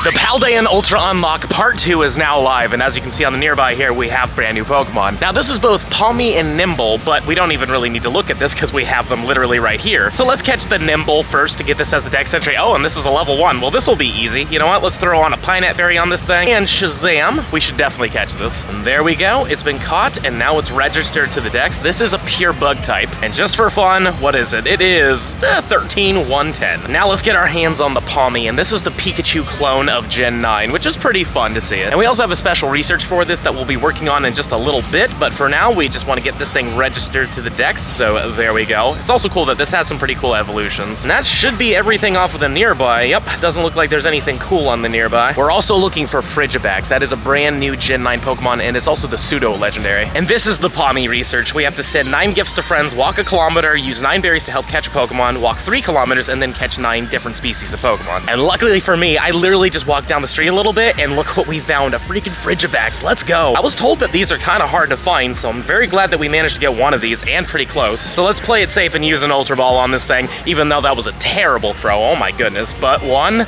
The Paldean Ultra Unlock Part 2 is now live, and as you can see on the nearby here, we have brand new Pokemon. Now, this is both Palmi and Nymbole, but we don't even really need to look at this because we have them literally right here. So let's catch the Nymbole first to get this as a dex entry. Oh, and this is a level 1. Well, this will be easy. You know what? Let's throw on a Pinat Berry on this thing, and Shazam. We should definitely catch this. And there we go. It's been caught, and now it's registered to the dex. This is a pure bug type, and just for fun, what is it? It is 13-110. Now let's get our hands on the Palmi, and this is the Pikachu clone of Gen 9, which is pretty fun to see it. And we also have a special research for this that we'll be working on in just a little bit, but for now, we just want to get this thing registered to the dex, so there we go. It's also cool that this has some pretty cool evolutions. And that should be everything off of the nearby. Yep, doesn't look like there's anything cool on the nearby. We're also looking for Frigibax. That is a brand new Gen 9 Pokemon, and it's also the pseudo-legendary. And this is the Palmi research. We have to send 9 gifts to friends, walk a kilometer, use 9 berries to help catch a Pokemon, walk 3 kilometers, and then catch 9 different species of Pokemon. And luckily for me, I literally just walked down the street a little bit, and look what we found, a freaking Frigibax. Let's go. I was told that these are kind of hard to find, so I'm very glad that we managed to get one of these, and pretty close. So let's play it safe and use an Ultra Ball on this thing, even though that was a terrible throw. Oh my goodness. But 1,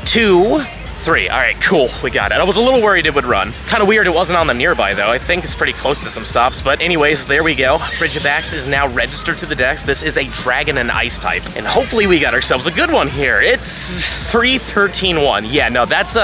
2, 3. All right, cool, we got it. I was a little worried it would run. Kind of weird it wasn't on the nearby, though. I think it's pretty close to some stops, but anyways, there we go. Frigibax is now registered to the dex. This is a Dragon and Ice type, and hopefully we got ourselves a good one here. It's 3-13-1. Yeah, no, that's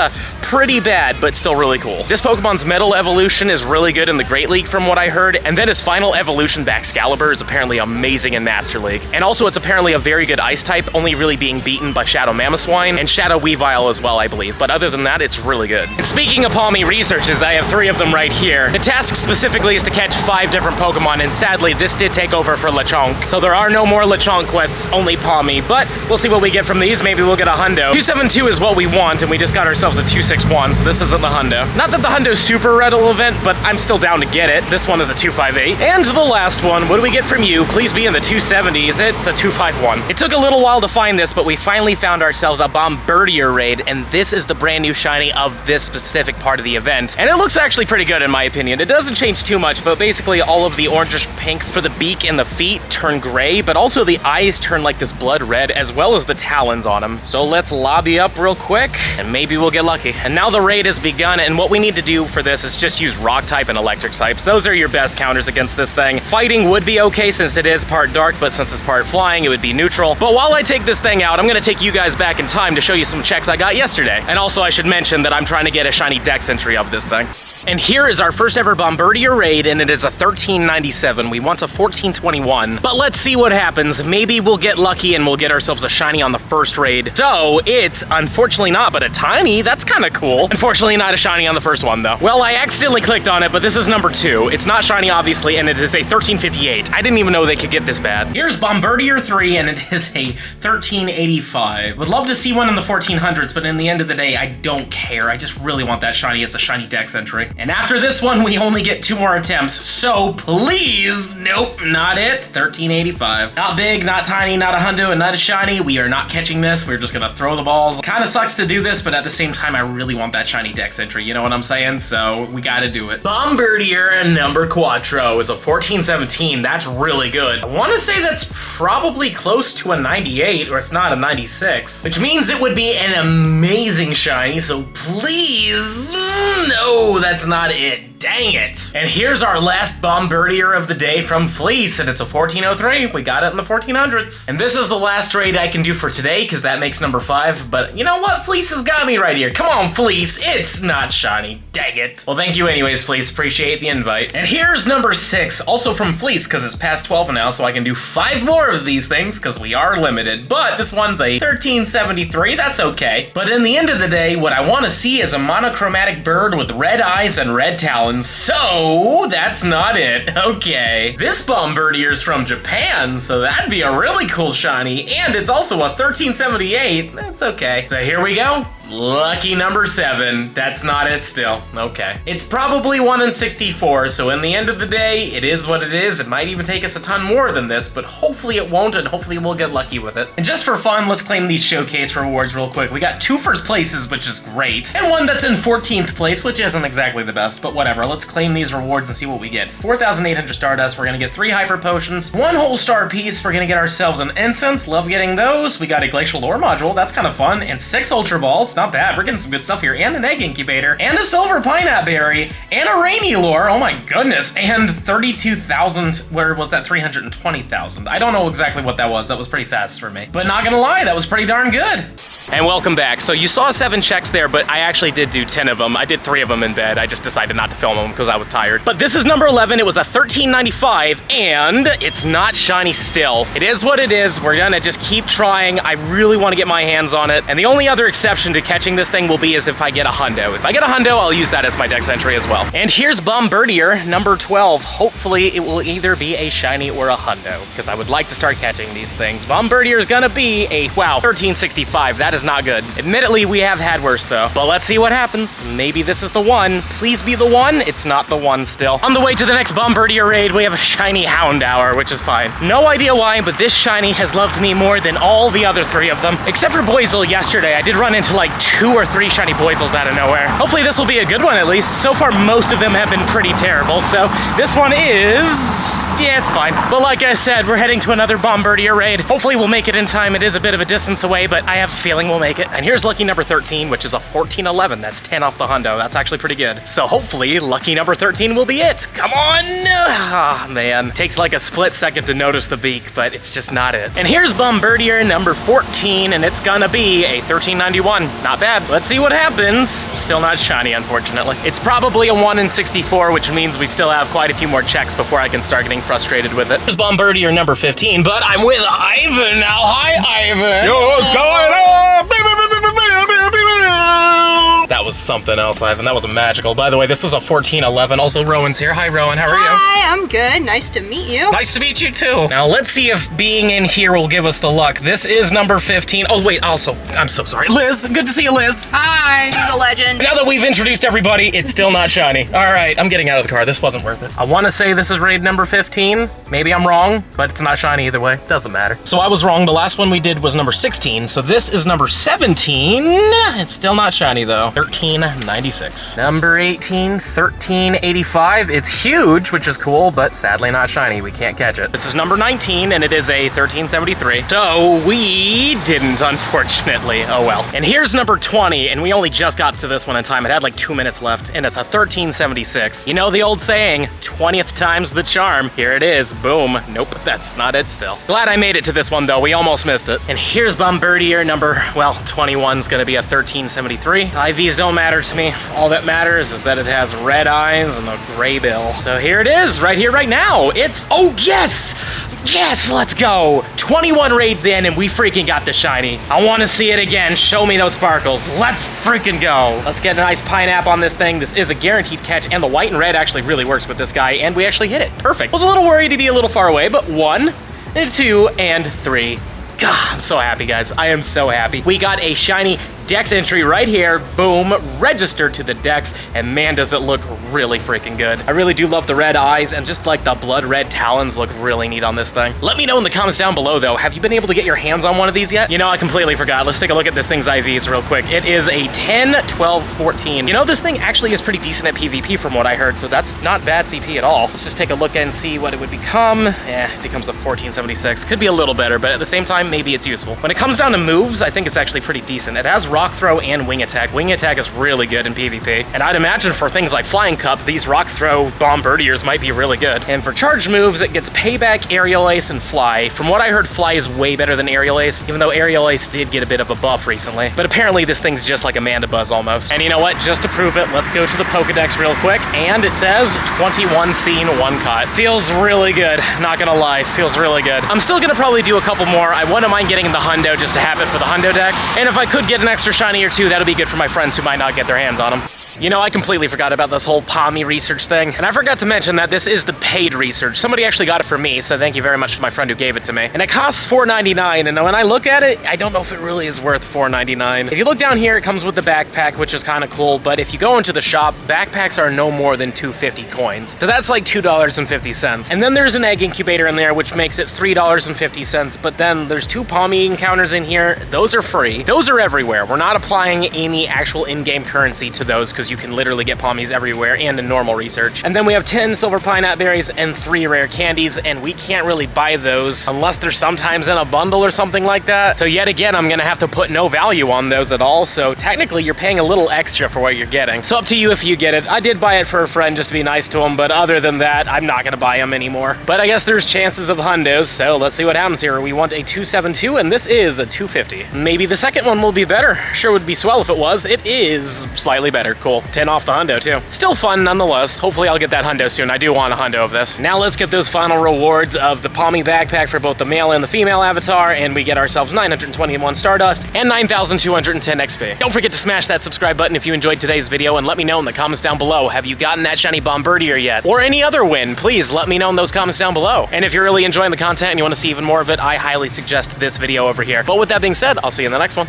pretty bad, but still really cool. This Pokemon's Metal evolution is really good in the Great League from what I heard, and then his final evolution, Baxcalibur, is apparently amazing in Master League. And also, it's apparently a very good Ice type, only really being beaten by Shadow Mamoswine and Shadow Weavile as well, I believe. But other than that, it's really good. And speaking of Palmi researches, I have 3 of them right here. The task specifically is to catch 5 different Pokemon, and sadly, this did take over for Lechonk. So there are no more Lechonk quests, only Palmi, but we'll see what we get from these. Maybe we'll get a hundo. 272 is what we want, and we just got ourselves a 261, so this isn't the hundo. Not that the hundo's super relevant, but I'm still down to get it. This one is a 258. And the last one, what do we get from you? Please be in the 270s. It's a 251. It took a little while to find this, but we finally found ourselves a Bombirdier raid, and this is the brand new shiny of this specific part of the event. And it looks actually pretty good in my opinion. It doesn't change too much, but basically all of the orangish pink for the beak and the feet turn gray, but also the eyes turn like this blood red, as well as the talons on them. So let's lobby up real quick, and maybe we'll get lucky. And now the raid has begun, and what we need to do for this is just use rock type and electric types. Those are your best counters against this thing. Fighting would be okay since it is part dark, but since it's part flying, it would be neutral. But while I take this thing out, I'm gonna take you guys back in time to show you some checks I got yesterday. And also I should mention that I'm trying to get a shiny dex entry of this thing. And here is our first ever Bombirdier raid, and it is a 1397. We want a 1421, but let's see what happens. Maybe we'll get lucky and we'll get ourselves a shiny on the first raid. So it's unfortunately not, but a tiny. That's kind of cool. Unfortunately not a shiny on the first one though. Well, I accidentally clicked on it, but this is number 2. It's not shiny obviously, and it is a 1358. I didn't even know they could get this bad. Here's Bombirdier 3, and it is a 1385. Would love to see one in the 1400s, but in the end of the day, I don't care. I just really want that shiny as a shiny dex entry. And after this one, we only get 2 more attempts, so please, nope, not it, 1385. Not big, not tiny, not a hundo, and not a shiny. We are not catching this. We're just gonna throw the balls. Kind of sucks to do this, but at the same time, I really want that shiny dex entry, you know what I'm saying? So we gotta do it. Bombirdier number Quattro is a 1417. That's really good. I wanna say that's probably close to a 98, or if not a 96, which means it would be an amazing shiny, so please, no, that's not it. Dang it. And here's our last Bombirdier of the day from Fleece, and it's a 1403. We got it in the 1400s. And this is the last raid I can do for today, because that makes number 5. But you know what? Fleece has got me right here. Come on, Fleece. It's not shiny. Dang it. Well, thank you anyways, Fleece. Appreciate the invite. And here's number 6, also from Fleece, because it's past 12 now, so I can do 5 more of these things, because we are limited. But this one's a 1373. That's okay. But in the end of the day, what I want to see is a monochromatic bird with red eyes and red talons. So that's not it. Okay. This Bombirdier is from Japan, so that'd be a really cool shiny, and it's also a 1378. That's okay. So here we go. Lucky number 7. That's not it still. Okay. It's probably 1 in 64, so in the end of the day, it is what it is. It might even take us a ton more than this, but hopefully it won't, and hopefully we'll get lucky with it. And just for fun, let's claim these showcase rewards real quick. We got 2 first places, which is great, and 1 that's in 14th place, which isn't exactly the best, but whatever. Let's claim these rewards and see what we get. 4,800 Stardust. We're gonna get 3 Hyper Potions, 1 whole star piece. We're gonna get ourselves an Incense. Love getting those. We got a Glacial Lore Module. That's kind of fun, and 6 Ultra Balls. not bad. We're getting some good stuff here. And an egg incubator, and a silver pineapple berry, and a rainy lure. Oh my goodness. And 32,000, where was that 320,000? I don't know exactly what that was. That was pretty fast for me. But not gonna lie, that was pretty darn good. And welcome back. So you saw 7 checks there, but I actually did do 10 of them. I did 3 of them in bed. I just decided not to film them because I was tired. But this is number 11. It was a $13.95, and it's not shiny still. It is what it is. We're gonna just keep trying. I really want to get my hands on it. And the only other exception to catching this thing will be is if I get a hundo. If I get a hundo, I'll use that as my dex entry as well. And here's Bombirdier, number 12. Hopefully it will either be a shiny or a hundo, because I would like to start catching these things. Bombirdier is gonna be a, wow, 1365. That is not good. Admittedly, we have had worse though, but let's see what happens. Maybe this is the one. Please be the one. It's not the one still. On the way to the next Bombirdier raid, we have a shiny Houndour, which is fine. No idea why, but this shiny has loved me more than all the other 3 of them. Except for Boizel yesterday. I did run into like 2 or 3 shiny Boizels out of nowhere. Hopefully this will be a good one at least. So far, most of them have been pretty terrible. So this one is, yeah, it's fine. But like I said, we're heading to another Bombirdier raid. Hopefully we'll make it in time. It is a bit of a distance away, but I have a feeling we'll make it. And here's lucky number 13, which is a 1411. That's 10 off the hundo. That's actually pretty good. So hopefully lucky number 13 will be it. Come on. Ah, man. Takes like a split second to notice the beak, but it's just not it. And here's Bombirdier number 14, and it's gonna be a 1391. Not bad. Let's see what happens. Still not shiny, unfortunately. It's probably a 1 in 64, which means we still have quite a few more checks before I can start getting frustrated with it. Here's Bombirdier number 15, but I'm with Ivan now. Hi, Ivan. Yo, what's going on? That was something else, Ivan. That was magical. By the way, this was a 1411. Also, Rowan's here. Hi, Rowan. How are you? Hi, I'm good. Nice to meet you. Nice to meet you, too. Now, let's see if being in here will give us the luck. This is number 15. Oh, wait, also, I'm so sorry. Liz, good to see you, Liz. Hi, he's a legend. Now that we've introduced everybody, it's still not shiny. All right, I'm getting out of the car. This wasn't worth it. I want to say this is raid number 15. Maybe I'm wrong, but it's not shiny either way. Doesn't matter. So I was wrong. The last one we did was number 16. So this is number 17. It's still not shiny, though. 1396. Number 18, 1385. It's huge, which is cool, but sadly not shiny. We can't catch it. This is number 19, and it is a 1373. So we didn't, unfortunately. Oh well. And here's number 20, and we only just got to this one in time. It had like 2 minutes left, and it's a 1376. You know the old saying, 20th time's the charm. Here it is. Boom. Nope, that's not it still. Glad I made it to this one, though. We almost missed it. And here's Bombirdier number, well, 21's gonna be a 1373. IVs don't matter to me. All that matters is that it has red eyes and a gray bill. So here it is, right here, right now. It's, oh yes! Yes, let's go. 21 raids in and we freaking got the shiny. I want to see it again. Show me those sparkles. Let's freaking go. Let's get a nice pineapple on this thing. This is a guaranteed catch, and the white and red actually really works with this guy, and we actually hit it. Perfect. I was a little worried to be a little far away, but 1 and 2 and 3. God, I'm so happy, guys. I am so happy. We got a shiny Dex entry right here. Boom, registered to the Dex, and man, does it look really freaking good. I really do love the red eyes, and just like the blood red talons look really neat on this thing. Let me know in the comments down below, though, have you been able to get your hands on one of these yet? You know, I completely forgot. Let's take a look at this thing's IVs real quick. It is a 10, 12, 14. You know, this thing actually is pretty decent at PvP from what I heard, so that's not bad CP at all. Let's just take a look and see what it would become. It becomes a 1476. Could be a little better, but at the same time, maybe it's useful. When it comes down to moves, I think it's actually pretty decent. It has rock throw and wing attack. Wing attack is really good in PvP. And I'd imagine for things like Flying Cup, these rock throw Bombirdiers might be really good. And for charge moves, it gets Payback, Aerial Ace, and Fly. From what I heard, Fly is way better than Aerial Ace, even though Aerial Ace did get a bit of a buff recently. But apparently this thing's just like Amanda Buzz almost. And you know what? Just to prove it, let's go to the Pokedex real quick. And it says 21 seen, 1 caught. Feels really good. Not gonna lie, feels really good. I'm still gonna probably do a couple more. I wouldn't mind getting the hundo just to have it for the hundo Dex. And if I could get an extra shiny or two, that'll be good for my friends who might not get their hands on them. You know, I completely forgot about this whole Palmi research thing, and I forgot to mention that this is the paid research. Somebody actually got it for me, so thank you very much to my friend who gave it to me. And it costs $4.99, and when I look at it, I don't know if it really is worth $4.99. If you look down here, it comes with the backpack, which is kind of cool, but if you go into the shop, backpacks are no more than 250 coins. So that's like $2.50. And then there's an egg incubator in there, which makes it $3.50, but then there's 2 Palmi encounters in here. Those are free. Those are everywhere. We're not applying any actual in-game currency to those, because because you can literally get Palmies everywhere and in normal research. And then we have 10 silver pineapple berries and 3 rare candies, and we can't really buy those unless they're sometimes in a bundle or something like that. So yet again, I'm gonna have to put no value on those at all. So technically you're paying a little extra for what you're getting. So up to you if you get it. I did buy it for a friend just to be nice to him, but other than that, I'm not gonna buy them anymore. But I guess there's chances of hundos, so let's see what happens here. We want a 272 and this is a 250. Maybe the second one will be better. Sure would be swell if it was. It is slightly better. Cool. 10 off the hundo too. Still fun nonetheless. Hopefully I'll get that hundo soon. I do want a hundo of this. Now let's get those final rewards of the Palmi backpack for both the male and the female avatar, and we get ourselves 921 Stardust and 9,210 XP. Don't forget to smash that subscribe button if you enjoyed today's video, and let me know in the comments down below, have you gotten that shiny Bombirdier yet? Or any other win, please let me know in those comments down below. And if you're really enjoying the content and you want to see even more of it, I highly suggest this video over here. But with that being said, I'll see you in the next one.